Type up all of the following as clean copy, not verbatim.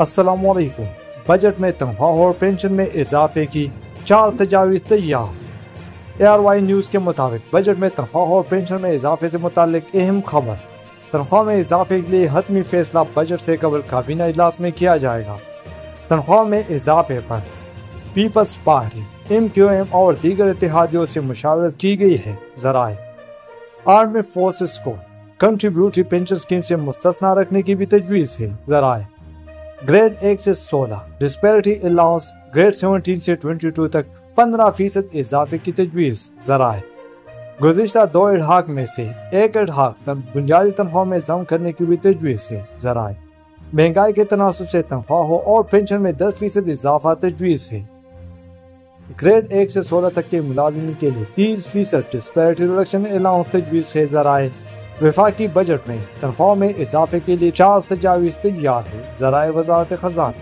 السلام علیکم۔ بجٹ میں تنخواہ اور پینشن میں اضافے کی 4 تجاویز تیار۔ ARY نیوز کے مطابق بجٹ میں تنخواہ اور پینشن میں اضافے سے متعلق اہم خبر۔ تنخواہ میں اضافے کے لیے حتمی فیصلہ بجٹ سے قبل کابینہ اجلاس میں کیا جائے گا۔ تنخواہ میں اضافے پر پیپلز پارٹی، MQM اور دیگر اتحادیوں سے مشاورت کی گئی ہے۔ ذرائع: آرمی فورسز کو کنٹریبیوٹری پینشن اسکیم سے مستثنیٰ رکھنے کی بھی تجویز ہے۔ ذرائع: گریڈ 1 سے 16 ڈسپیرٹی الاؤنس، گریڈ 17 سے 22 تک 15% اضافے کی تجویز۔ ذرائع: گزشتہ 2 اڈھاک میں سے ایک اڈھاک بنیادی تنخواہ میں ضم کرنے کی بھی تجویز ہے۔ ذرائع: مہنگائی کے تناسب سے تنخواہوں اور پینشن میں 10% اضافہ تجویز ہے۔ گریڈ 1 سے 16 تک کے ملازمین کے لیے 30% ڈسپیرٹی ریڈکشن الاؤنس تجویز ہے۔ ذرائع: وفاقی بجٹ میں تنخواہ میں اضافے کے لیے 4 تجاویز تیار ہے۔ ذرائع: وزارت خزانہ۔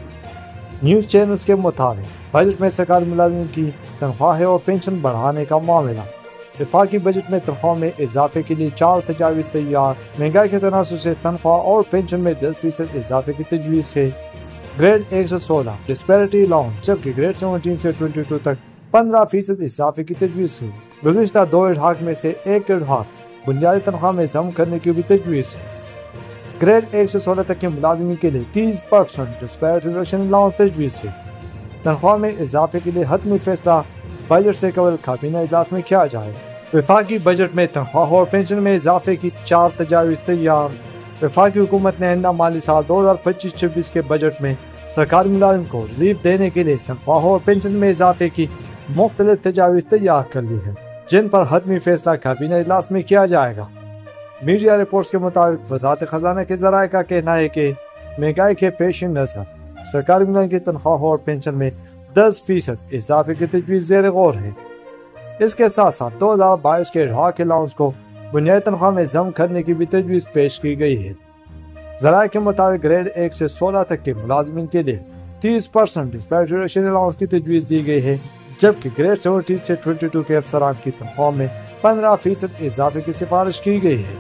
نیوز چینلز کے مطابق بجٹ میں سرکاری ملازمین کی تنخواہیں اور پینشن بڑھانے کا معاملہ۔ وفاقی بجٹ میں تنخواہ میں اضافے کے لیے 4 تجاویز تیار۔ مہنگائی کے تناسب سے تنخواہ اور پینشن میں 10% اضافے کی تجویز ہے۔ گریڈ 1 سے 16 ڈسپیرٹی الاؤنس، جبکہ گریڈ 17 سے 22 تک 15% اضافے کی تجویز ہے۔ گزشتہ 2 اڈھاک میں سے ایک اڈھاک بنیادی تنخواہ میں ضم کرنے کی بھی تجویز ہے۔ گریڈ 1 سے 16 تک کے ملازمین کے لیے 30% ڈسپیرٹی ریڈکشن الاؤنس تجویز ہے۔ تنخواہ میں اضافے کے لیے حتمی فیصلہ بجٹ سے قبل کابینہ اجلاس میں کیا جائے۔ وفاقی بجٹ میں تنخواہ اور پینشن میں اضافے کی 4 تجاویز تیار۔ وفاقی حکومت نے آئندہ مالی سال 2025-26 کے بجٹ میں سرکاری ملازم کو ریلیف دینے کے لیے تنخواہ اور پینشن میں اضافے کی مختلف تجاویز تیار کر لی ہیں، جن پر حتمی فیصلہ کابینہ اجلاس میں کیا جائے گا۔ میڈیا رپورٹس کے مطابق وزارت خزانہ کے ذرائع کا کہنا ہے کہ مہنگائی کے پیش نظر سرکاری ملازمین کی تنخواہ اور پینشن میں 10% اضافے کی تجویز زیر غور ہے۔ اس کے ساتھ ساتھ 2022 کے اڈھاک الاؤنس کو بنیادی تنخواہ میں ضم کرنے کی بھی تجویز پیش کی گئی ہے۔ ذرائع کے مطابق گریڈ 1 سے 16 تک کے ملازمین کے لیے 30% ڈسپیرٹی ریڈکشن الاؤنس کی تجویز دی گئی ہے، جبکہ گریڈ 17 سے 22 کے افسران کی تنخواہ میں 15% اضافے کی سفارش کی گئی ہے۔